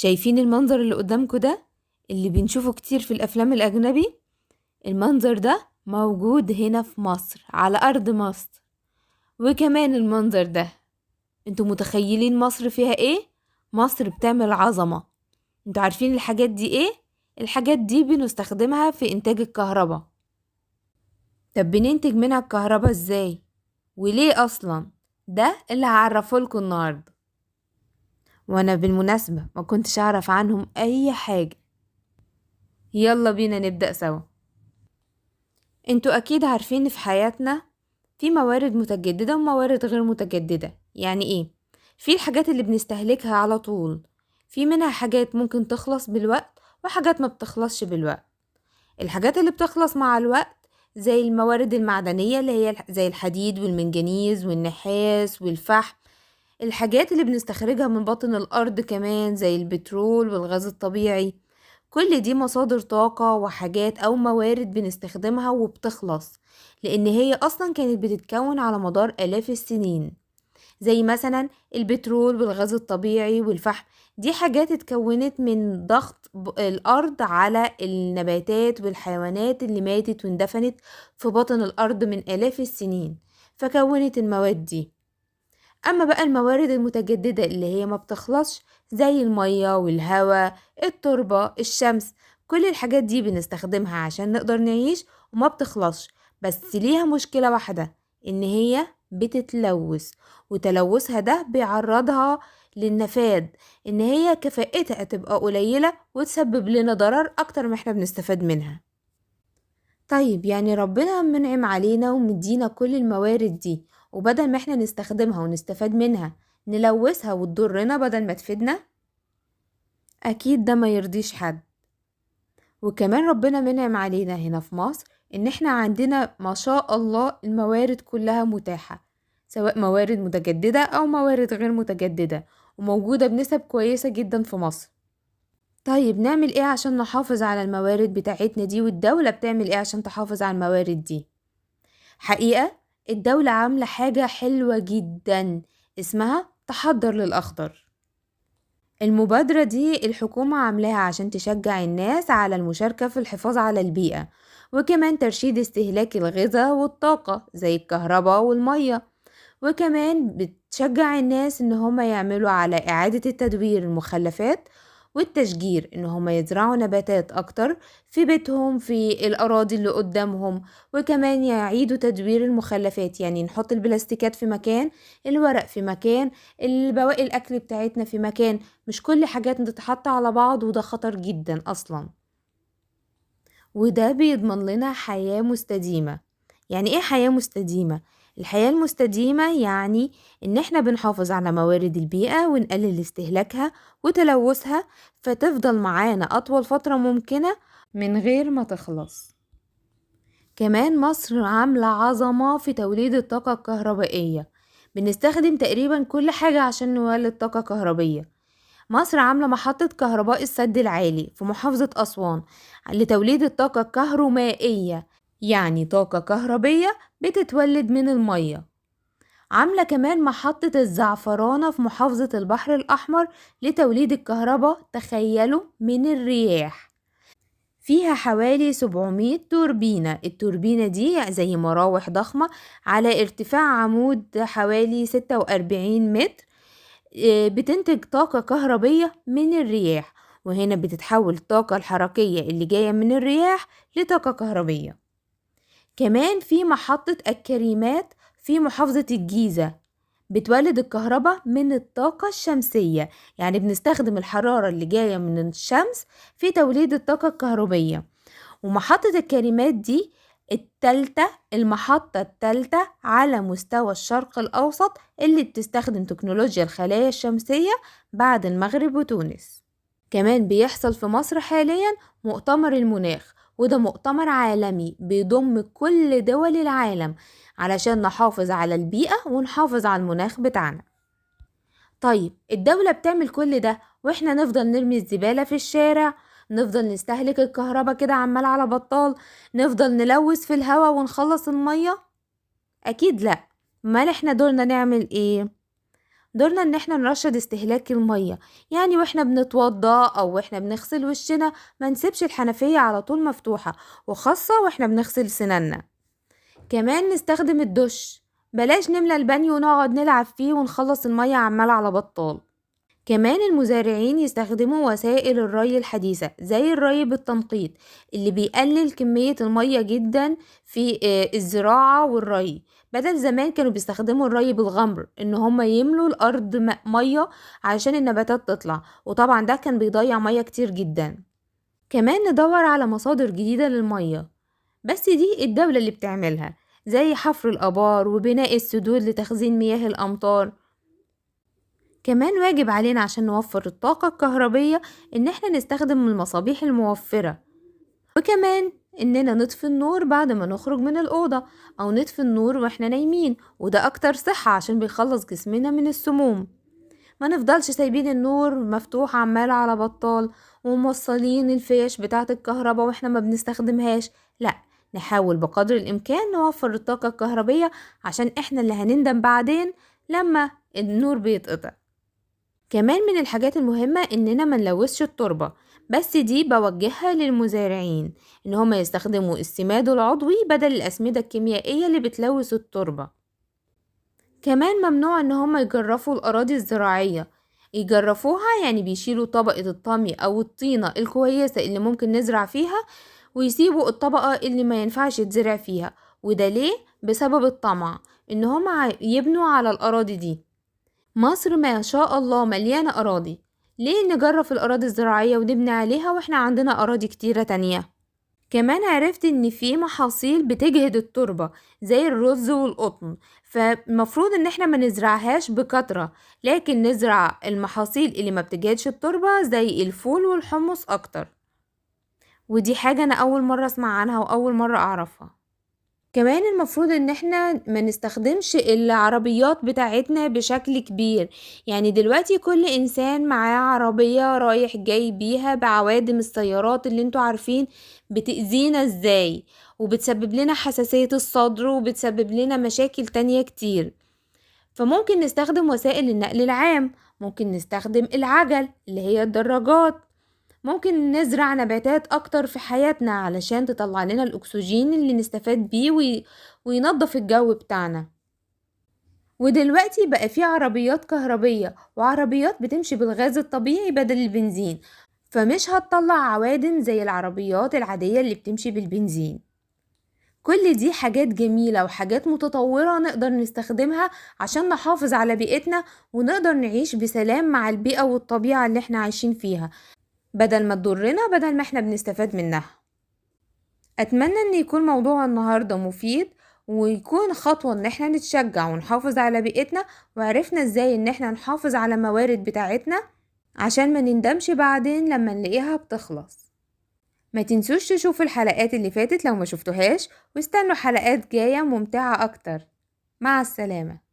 شايفين المنظر اللي قدامكم ده اللي بنشوفه كتير في الأفلام الأجنبي؟ المنظر ده موجود هنا في مصر على أرض مصر. وكمان المنظر ده، انتوا متخيلين مصر فيها ايه؟ مصر بتعمل عظمة. انتوا عارفين الحاجات دي ايه؟ الحاجات دي بنستخدمها في إنتاج الكهرباء. طب بننتج منها الكهرباء ازاي؟ وليه أصلا؟ ده اللي هعرفه لكم النهاردة. وانا بالمناسبة ما كنتش اعرف عنهم اي حاجة. يلا بينا نبدأ سوا. انتوا اكيد عارفين إن في حياتنا في موارد متجددة وموارد غير متجددة. يعني ايه؟ في الحاجات اللي بنستهلكها على طول، في منها حاجات ممكن تخلص بالوقت وحاجات ما بتخلصش بالوقت. الحاجات اللي بتخلص مع الوقت زي الموارد المعدنية اللي هي زي الحديد والمنجنيز والنحاس والفحم. الحاجات اللي بنستخرجها من باطن الأرض كمان زي البترول والغاز الطبيعي. كل دي مصادر طاقة وحاجات أو موارد بنستخدمها وبتخلص، لأن هي أصلا كانت بتتكون على مدار آلاف السنين. زي مثلا البترول والغاز الطبيعي والفحم، دي حاجات اتكونت من ضغط الأرض على النباتات والحيوانات اللي ماتت واندفنت في باطن الأرض من آلاف السنين، فكونت المواد دي. أما بقى الموارد المتجددة اللي هي ما بتخلصش زي المية والهواء، التربة، الشمس، كل الحاجات دي بنستخدمها عشان نقدر نعيش وما بتخلصش. بس ليها مشكلة واحدة، إن هي بتتلوث، وتلوثها ده بيعرضها للنفاد، إن هي كفاءتها تبقى قليلة وتسبب لنا ضرر أكتر ما احنا بنستفاد منها. طيب يعني ربنا منعم علينا ومدينا كل الموارد دي، وبدل ما احنا نستخدمها ونستفاد منها نلوثها وتضرنا بدل ما تفيدنا؟ اكيد ده ما يرضيش حد. وكمان ربنا منعم علينا هنا في مصر ان احنا عندنا ما شاء الله الموارد كلها متاحة، سواء موارد متجددة او موارد غير متجددة، وموجودة بنسب كويسة جدا في مصر. طيب نعمل ايه عشان نحافظ على الموارد بتاعتنا دي، والدولة بتعمل ايه عشان تحافظ على الموارد دي؟ حقيقة الدولة عاملة حاجة حلوة جدا اسمها تحضر للأخضر. المبادرة دي الحكومة عاملاها عشان تشجع الناس على المشاركة في الحفاظ على البيئة، وكمان ترشيد استهلاك الغذاء والطاقة زي الكهرباء والمية. وكمان بتشجع الناس ان هم يعملوا على اعادة التدوير المخلفات، والتشجير ان هم يزرعوا نباتات اكتر في بيتهم في الاراضي اللي قدامهم. وكمان يعيدوا تدوير المخلفات، يعني نحط البلاستيكات في مكان، الورق في مكان، البواقي الاكل بتاعتنا في مكان، مش كل حاجات تتحط على بعض، وده خطر جدا اصلا. وده بيضمن لنا حياة مستديمة. يعني ايه حياة مستديمة؟ الحياة المستديمة يعني ان احنا بنحافظ على موارد البيئة ونقلل استهلاكها وتلوثها، فتفضل معانا اطول فترة ممكنة من غير ما تخلص. كمان مصر عاملة عظمة في توليد الطاقة الكهربائية، بنستخدم تقريبا كل حاجة عشان نولد طاقة كهربية. مصر عاملة محطة كهرباء السد العالي في محافظة أسوان لتوليد الطاقة الكهرومائية، يعني طاقة كهربية بتتولد من المية. عاملة كمان محطة الزعفرانة في محافظة البحر الأحمر لتوليد الكهرباء، تخيلوا، من الرياح. فيها حوالي 700 توربينة. التوربينة دي زي مراوح ضخمة على ارتفاع عمود حوالي 46 متر، بتنتج طاقة كهربية من الرياح. وهنا بتتحول الطاقة الحركية اللي جاية من الرياح لطاقة كهربية. كمان في محطة الكريمات في محافظة الجيزة، بتولد الكهرباء من الطاقة الشمسية، يعني بنستخدم الحرارة اللي جاية من الشمس في توليد الطاقة الكهربية. ومحطة الكريمات دي المحطة التالتة على مستوى الشرق الأوسط اللي بتستخدم تكنولوجيا الخلايا الشمسية بعد المغرب وتونس. كمان بيحصل في مصر حاليا مؤتمر المناخ، وده مؤتمر عالمي بيضم كل دول العالم علشان نحافظ على البيئة ونحافظ على المناخ بتاعنا. طيب الدولة بتعمل كل ده واحنا نفضل نرمي الزبالة في الشارع، نفضل نستهلك الكهرباء كده عمال على بطال، نفضل نلوث في الهواء ونخلص المية؟ اكيد لا. مال احنا دورنا نعمل ايه؟ دورنا ان احنا نرشد استهلاك المية، يعني واحنا بنتوضى او واحنا بنغسل وشنا ما نسيبش الحنفية على طول مفتوحة، وخاصة واحنا بنغسل سنانا. كمان نستخدم الدش، بلاش نملى البانيو ونقعد نلعب فيه ونخلص المية عمال على بطال. كمان المزارعين يستخدموا وسائل الري الحديثة زي الري بالتنقيط اللي بيقلل كمية المية جدا في الزراعة والري، بدل زمان كانوا بيستخدموا الري بالغمر ان هم يملوا الارض مية علشان النباتات تطلع، وطبعا ده كان بيضيع مية كتير جدا. كمان ندور على مصادر جديدة للمية، بس دي الدولة اللي بتعملها، زي حفر الآبار وبناء السدود لتخزين مياه الأمطار. كمان واجب علينا عشان نوفر الطاقة الكهربية ان احنا نستخدم المصابيح الموفرة، وكمان اننا نطفي النور بعد ما نخرج من الأوضة او نطفي النور واحنا نايمين، وده اكتر صحة عشان بيخلص جسمنا من السموم. ما نفضلش سايبين النور مفتوح عمال على بطال وموصلين الفيش بتاعة الكهرباء واحنا ما بنستخدمهاش، لا، نحاول بقدر الامكان نوفر الطاقة الكهربية عشان احنا اللي هنندم بعدين لما النور بيتقطع. كمان من الحاجات المهمة اننا ما نلوثش التربة، بس دي بوجهها للمزارعين ان هم يستخدموا السماد العضوي بدل الاسمدة الكيميائية اللي بتلوث التربة. كمان ممنوع ان هم يجرفوا الاراضي الزراعية، يجرفوها يعني بيشيلوا طبقة الطمي او الطينة الكويسة اللي ممكن نزرع فيها ويسيبوا الطبقة اللي ما ينفعش يتزرع فيها، وده ليه؟ بسبب الطمع ان هم يبنوا على الاراضي دي. مصر ما شاء الله مليانة أراضي، ليه نجرف الأراضي الزراعية ونبني عليها واحنا عندنا أراضي كتيرة تانية؟ كمان عرفت ان في محاصيل بتجهد التربة زي الرز والقطن، فالمفروض ان احنا ما نزرعهاش بكترة، لكن نزرع المحاصيل اللي ما بتجهدش التربة زي الفول والحمص اكتر، ودي حاجة انا اول مرة اسمع عنها واول مرة اعرفها. كمان المفروض ان احنا ما نستخدمش العربيات بتاعتنا بشكل كبير، يعني دلوقتي كل انسان معاه عربية رايح جاي بيها بعوادم السيارات اللي انتوا عارفين بتأذينا ازاي، وبتسبب لنا حساسية الصدر وبتسبب لنا مشاكل تانية كتير. فممكن نستخدم وسائل النقل العام، ممكن نستخدم العجل اللي هي الدراجات، ممكن نزرع نباتات اكتر في حياتنا علشان تطلع لنا الاكسجين اللي نستفاد بيه وينظف الجو بتاعنا. ودلوقتي بقى في عربيات كهربية وعربيات بتمشي بالغاز الطبيعي بدل البنزين، فمش هتطلع عوادم زي العربيات العادية اللي بتمشي بالبنزين. كل دي حاجات جميلة وحاجات متطورة نقدر نستخدمها عشان نحافظ على بيئتنا ونقدر نعيش بسلام مع البيئة والطبيعة اللي احنا عايشين فيها، بدل ما تضرنا بدل ما احنا بنستفاد منها. اتمنى ان يكون موضوع النهاردة مفيد، ويكون خطوة ان احنا نتشجع ونحافظ على بيئتنا، وعرفنا ازاي ان احنا نحافظ على موارد بتاعتنا عشان ما نندمش بعدين لما نلاقيها بتخلص. ما تنسوش تشوفوا الحلقات اللي فاتت لو ما شفتوهاش، واستنوا حلقات جاية ممتعة اكتر. مع السلامة.